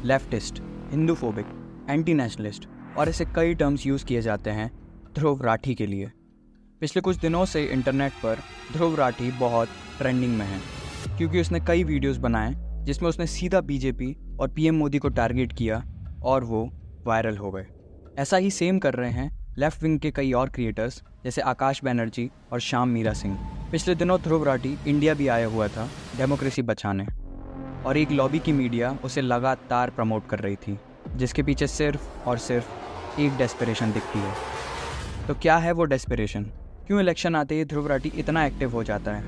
Leftist, Hinduphobic, anti nationalist और ऐसे कई टर्म्स यूज़ किए जाते हैं ध्रुव राठी के लिए। पिछले कुछ दिनों से इंटरनेट पर ध्रुव राठी बहुत ट्रेंडिंग में है क्योंकि उसने कई वीडियोस बनाए जिसमें उसने सीधा बीजेपी और पीएम मोदी को टारगेट किया और वो वायरल हो गए। ऐसा ही सेम कर रहे हैं लेफ्ट विंग के कई और क्रिएटर्स जैसे आकाश बनर्जी और श्याम मीरा सिंह। पिछले दिनों ध्रुव राठी इंडिया भी आया हुआ था डेमोक्रेसी बचाने और एक लॉबी की मीडिया उसे लगातार प्रमोट कर रही थी जिसके पीछे सिर्फ और सिर्फ एक डेस्परेशन दिखती है। तो क्या है वो डेस्परेशन? क्यों इलेक्शन आते ही ध्रुव राठी इतना एक्टिव हो जाता है?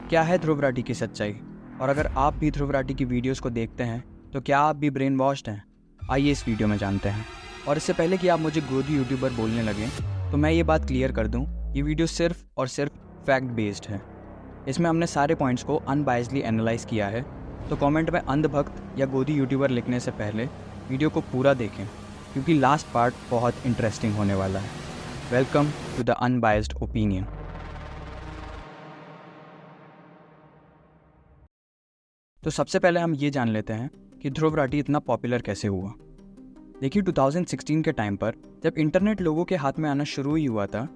क्या है ध्रुव राठी की सच्चाई? और अगर आप भी ध्रुव राठी की वीडियोस को देखते हैं तो क्या आप भी ब्रेन वॉश्ड हैं? आइए इस वीडियो में जानते हैं। और इससे पहले कि आप मुझे गोदी यूट्यूबर बोलने लगें तो मैं ये बात क्लियर कर दूं, ये वीडियो सिर्फ और सिर्फ फैक्ट बेस्ड है। इसमें हमने सारे पॉइंट्स को अनबायसली एनालाइज किया है, तो कमेंट में अंधभक्त या गोदी यूट्यूबर लिखने से पहले वीडियो को पूरा देखें क्योंकि लास्ट पार्ट बहुत इंटरेस्टिंग होने वाला है। Welcome to the unbiased opinion. तो सबसे पहले हम ये जान लेते हैं कि ध्रुव राठी इतना पॉपुलर कैसे हुआ। देखिए 2016 के टाइम पर जब इंटरनेट लोगों के हाथ में आना शुरू ही हुआ था,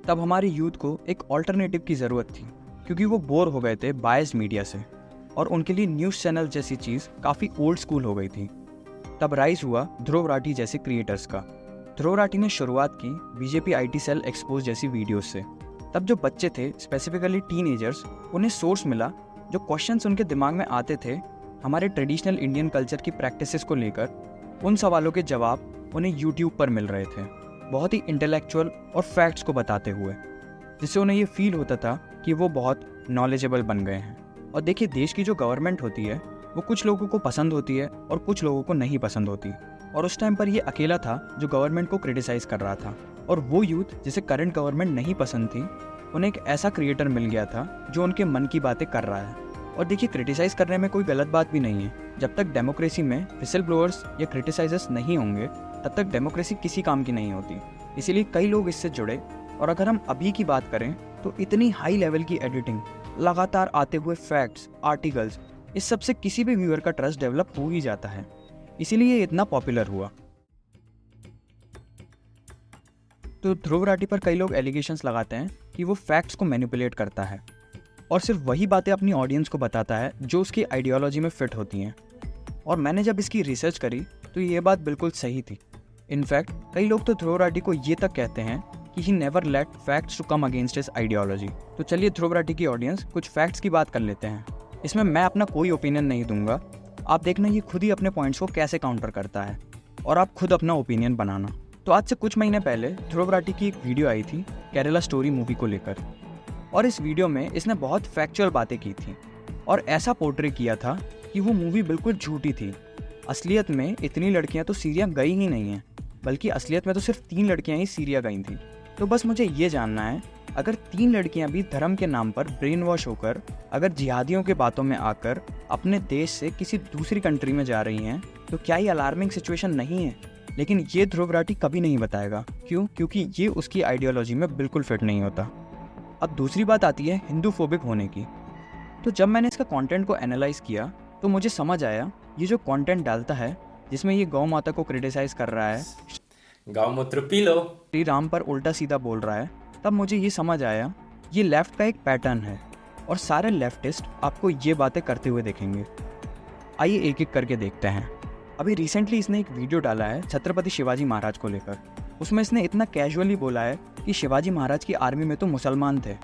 तब हमारे यूथ को एक ऑल्टरनेटिव की ज़रूरत थी क्योंकि वो बोर हो गए थे बायस्ड मीडिया से और उनके लिए न्यूज़ चैनल जैसी चीज़ काफ़ी ओल्ड स्कूल हो गई थी। तब राइज हुआ ध्रुव राठी जैसे क्रिएटर्स का। ध्रुव राठी ने शुरुआत की बीजेपी आईटी सेल एक्सपोज जैसी वीडियोस से। तब जो बच्चे थे, स्पेसिफिकली टीनेजर्स, उन्हें सोर्स मिला। जो क्वेश्चंस उनके दिमाग में आते थे हमारे ट्रेडिशनल इंडियन कल्चर की प्रैक्टिसेस को लेकर, उन सवालों के जवाब उन्हें यूट्यूब पर मिल रहे थे, बहुत ही इंटेलेक्चुअल और फैक्ट्स को बताते हुए, जिससे उन्हें ये फील होता था कि वो बहुत नॉलेजेबल बन गए हैं। और देखिए, देश की जो गवर्नमेंट होती है वो कुछ लोगों को पसंद होती है और कुछ लोगों को नहीं पसंद होती। और उस टाइम पर ये अकेला था जो गवर्नमेंट को क्रिटिसाइज़ कर रहा था। और वो यूथ जिसे करंट गवर्नमेंट नहीं पसंद थी, उन्हें एक ऐसा क्रिएटर मिल गया था जो उनके मन की बातें कर रहा है। और देखिए, क्रिटिसाइज़ करने में कोई गलत बात भी नहीं है। जब तक डेमोक्रेसी में विसल ब्लोअर्स या क्रिटिसाइजर्स नहीं होंगे तब तक डेमोक्रेसी किसी काम की नहीं होती। इसीलिए कई लोग इससे जुड़े। और अगर हम अभी की बात करें तो इतनी हाई लेवल की एडिटिंग, लगातार आते हुए फैक्ट्स, आर्टिकल्स, इस सब से किसी भी व्यूअर का ट्रस्ट डेवलप हो ही जाता है। इसीलिए ये इतना पॉपुलर हुआ। तो ध्रुव राठी पर कई लोग एलिगेशंस लगाते हैं कि वो फैक्ट्स को मैनिपुलेट करता है और सिर्फ वही बातें अपनी ऑडियंस को बताता है जो उसकी आइडियोलॉजी में फिट होती हैं। और मैंने जब इसकी रिसर्च करी तो ये बात बिल्कुल सही थी। इनफैक्ट कई लोग तो ध्रुव राठी को ये तक कहते हैं कि he never let facts to come against his ideology. तो चलिए ध्रुव राठी की ऑडियंस कुछ फैक्ट्स की बात कर लेते हैं। इसमें मैं अपना कोई ओपिनियन नहीं दूंगा, आप देखना ये खुद ही अपने पॉइंट्स को कैसे काउंटर करता है और आप खुद अपना ओपिनियन बनाना। तो आज से कुछ महीने पहले ध्रुव राठी की एक वीडियो आई थी केरला स्टोरी मूवी को लेकर, और इस वीडियो में इसने बहुत फैक्चुअल बातें की थी और ऐसा पोर्ट्रे किया था कि वो मूवी बिल्कुल झूठी थी। असलियत में इतनी लड़कियां तो सीरिया गई ही नहीं हैं, बल्कि असलियत में तो सिर्फ 3 लड़कियां ही सीरिया गई थी। तो बस मुझे ये जानना है, अगर 3 लड़कियां भी धर्म के नाम पर ब्रेन वॉश होकर, अगर जिहादियों के बातों में आकर अपने देश से किसी दूसरी कंट्री में जा रही हैं, तो क्या ये अलार्मिंग सिचुएशन नहीं है? लेकिन ये ध्रुव राठी कभी नहीं बताएगा। क्यों? क्योंकि ये उसकी आइडियोलॉजी में बिल्कुल फिट नहीं होता। अब दूसरी बात आती है हिंदूफोबिक होने की। तो जब मैंने इसका कंटेंट को एनालाइज किया तो मुझे समझ आया, ये जो कंटेंट डालता है जिसमें ये गौ माता को क्रिटिसाइज कर रहा है, गौमूत्र पी लो, श्री राम पर उल्टा सीधा बोल रहा है, तब मुझे ये समझ आया ये लेफ्ट का एक पैटर्न है और सारे लेफ्टिस्ट आपको ये बातें करते हुए देखेंगे। आइए एक एक करके देखते हैं। अभी रिसेंटली इसने एक वीडियो डाला है छत्रपति शिवाजी महाराज को लेकर। उसमें इसने इतना कैजुअली बोला है कि शिवाजी महाराज की आर्मी में तो मुसलमान थे,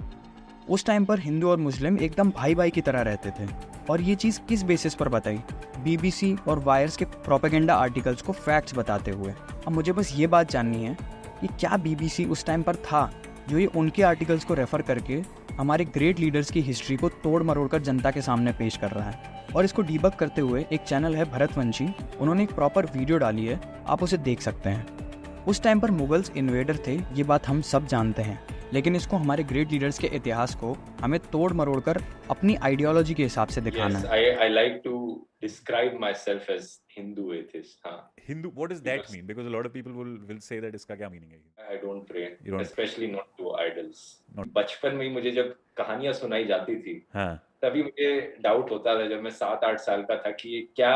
उस टाइम पर हिंदू और मुस्लिम एकदम भाई भाई की तरह रहते थे। और ये चीज़ किस बेसिस पर बताई? बीबीसी और वायर्स के प्रोपेगेंडा आर्टिकल्स को फैक्ट्स बताते हुए। अब मुझे बस ये बात जाननी है कि क्या बीबीसी उस टाइम पर था जो ये उनके आर्टिकल्स को रेफ़र करके हमारे ग्रेट लीडर्स की हिस्ट्री को तोड़ मरोड़ कर जनता के सामने पेश कर रहा है? और इसको डीबग करते हुए एक चैनल है भरतवंशी, उन्होंने एक प्रॉपर वीडियो डाली है, आप उसे देख सकते हैं। उस टाइम पर मुगल्स इन्वेडर थे, ये बात हम सब जानते हैं, लेकिन इसको हमारे ग्रेट लीडर्स के इतिहास को हमें तोड़ मरोड़ कर अपनी आइडियोलॉजी के हिसाब से दिखाना है। I like to describe myself as Hindu atheist. हाँ. Hindu, what does that mean? Because a lot of people will say that इसका क्या meaning है? I don't pray, You don't- especially not to idols. Not- बचपन में ही मुझे जब कहानियां सुनाई जाती थी, हाँ, तभी मुझे डाउट होता था जब मैं 7-8 साल का था कि ये क्या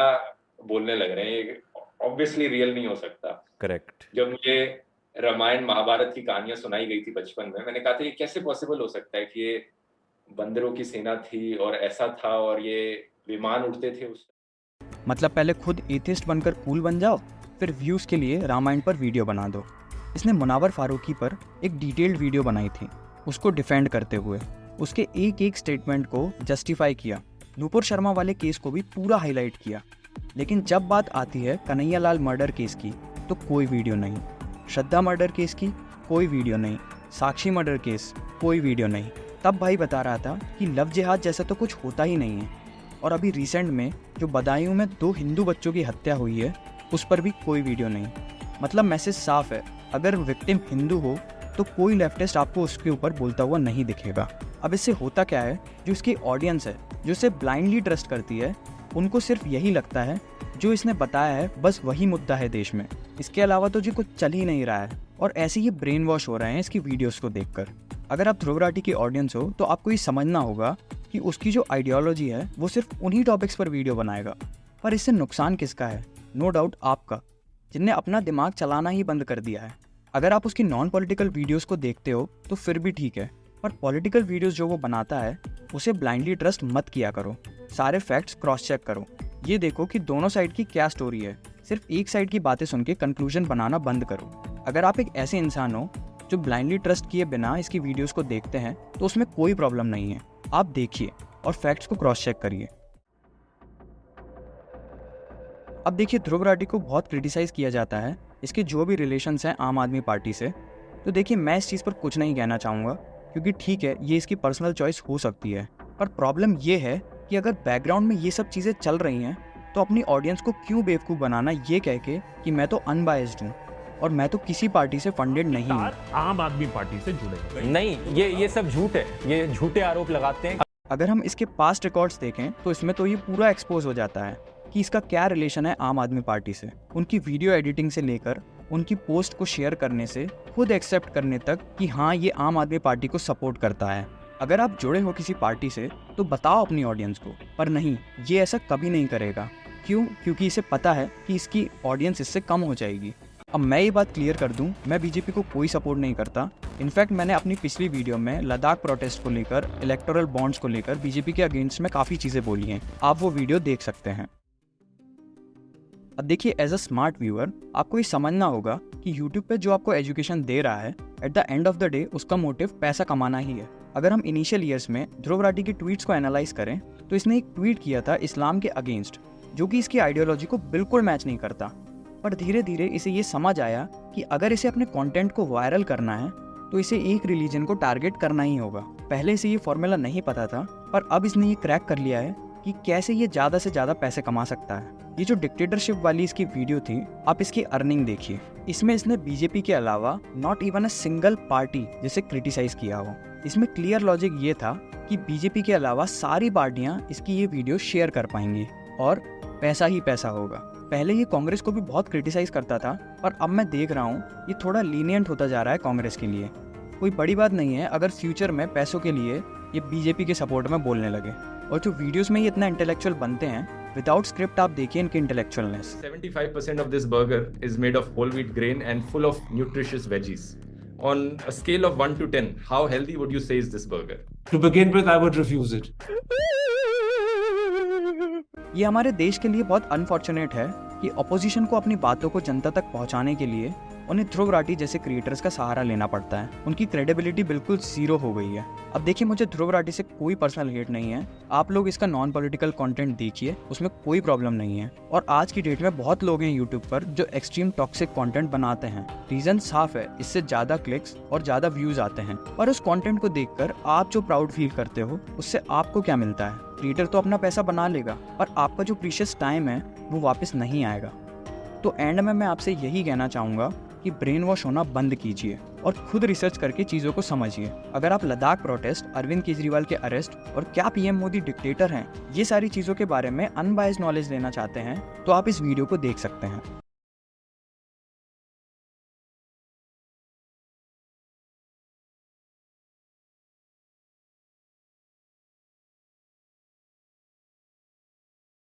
बोलने लग रहे हैं, ये ऑब्वियसली रियल नहीं हो सकता। Correct. जब मुझे रामायण महाभारत की कहानियां सुनाई गई थी बचपन में, मैंने कहा था ये कैसे पॉसिबल हो सकता है कि ये बंदरों की सेना थी और ऐसा था और ये विमान उड़ते थे उस। मतलब पहले खुद एथिस्ट बनकर कूल बन जाओ, फिर व्यूज़ के लिए रामायण पर वीडियो बना दो। इसने मुनावर फारूकी पर एक डिटेल्ड वीडियो बनाई थी, उसको डिफेंड करते हुए उसके एक एक स्टेटमेंट को जस्टिफाई किया। नूपुर शर्मा वाले केस को भी पूरा हाईलाइट किया। लेकिन जब बात आती है कन्हैया लाल मर्डर केस की तो कोई वीडियो नहीं, श्रद्धा मर्डर केस की कोई वीडियो नहीं, साक्षी मर्डर केस कोई वीडियो नहीं। तब भाई बता रहा था कि लव जिहाद जैसा तो कुछ होता ही नहीं है। और अभी रिसेंट में जो बदायूं में 2 हिंदू बच्चों की हत्या हुई है उस पर भी कोई वीडियो नहीं। मतलब मैसेज साफ है, अगर विक्टिम हिंदू हो तो कोई लेफ्टिस्ट आपको उसके ऊपर बोलता हुआ नहीं दिखेगा। अब इससे होता क्या है, जो इसकी ऑडियंस है जो इसे ब्लाइंडली ट्रस्ट करती है, उनको सिर्फ यही लगता है जो इसने बताया है बस वही मुद्दा है देश में, इसके अलावा तो जी कुछ चल ही नहीं रहा है। और ऐसे ही ब्रेन वॉश हो रहे हैं इसकी वीडियोस को देखकर। अगर आप ध्रुव राठी की ऑडियंस हो तो आपको ये समझना होगा कि उसकी जो आइडियोलॉजी है वो सिर्फ उन्हीं टॉपिक्स पर वीडियो बनाएगा। पर इससे नुकसान किसका है? नो डाउट आपका, जिनने अपना दिमाग चलाना ही बंद कर दिया है। अगर आप उसकी नॉन पॉलिटिकल वीडियोस को देखते हो तो फिर भी ठीक है, पर पॉलिटिकल वीडियोस जो वो बनाता है उसे ब्लाइंडली ट्रस्ट मत किया करो। सारे फैक्ट्स क्रॉस चेक करो, ये देखो कि दोनों साइड की क्या स्टोरी है। सिर्फ एक साइड की बातें सुन के कंक्लूजन बनाना बंद करो। अगर आप एक ऐसे इंसान हो जो ब्लाइंडली ट्रस्ट किए बिना इसकी वीडियोस को देखते हैं तो उसमें कोई प्रॉब्लम नहीं है। आप देखिए और फैक्ट्स को क्रॉस चेक करिए। अब देखिए, ध्रुव राठी को बहुत क्रिटिसाइज किया जाता है इसके जो भी रिलेशंस हैं आम आदमी पार्टी से। तो देखिए, मैं इस चीज़ पर कुछ नहीं कहना चाहूँगा, क्योंकि ठीक है ये इसकी पर्सनल चॉइस हो सकती है, पर प्रॉब्लम ये है कि अगर बैकग्राउंड में ये सब चीज़ें चल रही हैं तो अपनी ऑडियंस को क्यों बेवकूफ़ बनाना ये कह के कि मैं तो अनबायस्ड हूँ और मैं तो किसी पार्टी से फंडेड नहीं हूँ। आम आदमी पार्टी से जुड़े नहीं, ये सब झूठ है, ये झूठे आरोप लगाते हैं। अगर हम इसके पास्ट रिकॉर्ड्स देखें तो इसमें तो ये पूरा एक्सपोज हो जाता है कि इसका क्या रिलेशन है आम आदमी पार्टी से। उनकी वीडियो एडिटिंग से लेकर उनकी पोस्ट को शेयर करने से खुद एक्सेप्ट करने तक कि हाँ ये आम आदमी पार्टी को सपोर्ट करता है। अगर आप जुड़े हो किसी पार्टी से तो बताओ अपनी ऑडियंस को, पर नहीं, ये ऐसा कभी नहीं करेगा। क्यों? क्योंकि इसे पता है कि इसकी ऑडियंस इससे कम हो जाएगी। अब मैं ये बात क्लियर कर दूं, मैं बीजेपी को कोई सपोर्ट नहीं करता। इनफैक्ट मैंने अपनी पिछली वीडियो में लद्दाख प्रोटेस्ट को लेकर, इलेक्टोरल बॉन्ड्स को लेकर बीजेपी के अगेंस्ट में काफ़ी चीज़ें बोली हैं, आप वो वीडियो देख सकते हैं। अब देखिए, एज अ स्मार्ट व्यूअर आपको ये समझना होगा कि यूट्यूब पे जो आपको एजुकेशन दे रहा है, at the end of the day उसका मोटिव पैसा कमाना ही है। अगर हम इनिशियल ईयर्स में ध्रुव राठी की ट्वीट्स को एनालाइज करें तो इसने एक ट्वीट किया था इस्लाम के अगेंस्ट, जो कि इसकी आइडियोलॉजी को बिल्कुल मैच नहीं करता। पर धीरे धीरे इसे ये समझ आया कि अगर इसे अपने कंटेंट को वायरल करना है तो इसे एक रिलीजन को टारगेट करना ही होगा। पहले इसे ये फॉर्मूला नहीं पता था, पर अब इसने ये क्रैक कर लिया है कि कैसे ये ज़्यादा से ज़्यादा पैसे कमा सकता है। ये जो डिक्टेटरशिप वाली इसकी वीडियो थी, आप इसकी अर्निंग देखिए। इसमें इसने बीजेपी के अलावा not even a single party जिसे क्रिटिसाइज किया हो। इसमें क्लियर लॉजिक ये था कि बीजेपी के अलावा सारी पार्टियां इसकी ये वीडियो शेयर कर पाएंगी और पैसा ही पैसा होगा। पहले ये कांग्रेस को भी बहुत क्रिटिसाइज करता था, पर अब मैं देख रहा हूँ ये थोड़ा लीनियंट होता जा रहा है कांग्रेस के लिए। कोई बड़ी बात नहीं है अगर फ्यूचर में पैसों के लिए ये बीजेपी के सपोर्ट में बोलने लगे। और जो वीडियोस में ये इतना इंटेलेक्चुअल बनते हैं, विदाउट स्क्रिप्ट आप देखिए इनकी इंटेलेक्चुअलनेस। 75% of this burger is made of whole wheat grain and full of nutritious veggies. On a scale of 1 to 10, how healthy would you say is this burger? To begin with, I would refuse it. ये हमारे देश के लिए बहुत unfortunate है कि opposition को अपनी बातों को जनता तक पहुंचाने के लिए उन्हें ध्रुव राठी जैसे क्रिएटर्स का सहारा लेना पड़ता है। उनकी क्रेडिबिलिटी बिल्कुल जीरो हो गई है। अब देखिए, मुझे ध्रुव राठी से कोई पर्सनल हेट नहीं है। आप लोग इसका नॉन पॉलिटिकल कंटेंट देखिए, उसमें कोई प्रॉब्लम नहीं है। और आज की डेट में बहुत लोग हैं यूट्यूब पर जो एक्सट्रीम टॉक्सिक कंटेंट बनाते हैं। रीजन साफ है, इससे ज़्यादा क्लिक्स और ज़्यादा व्यूज आते हैं। और उस कंटेंट को देखकर आप जो प्राउड फील करते हो, उससे आपको क्या मिलता है? क्रिएटर तो अपना पैसा बना लेगा, पर आपका जो प्रीशियस टाइम है वो वापस नहीं आएगा। तो एंड में मैं आपसे यही कहना चाहूँगा कि ब्रेन वॉश होना बंद कीजिए और खुद रिसर्च करके चीज़ों को समझिए। अगर आप लद्दाख प्रोटेस्ट, अरविंद केजरीवाल के अरेस्ट और क्या पीएम मोदी डिक्टेटर हैं, ये सारी चीज़ों के बारे में अनबायस्ड नॉलेज लेना चाहते हैं तो आप इस वीडियो को देख सकते हैं।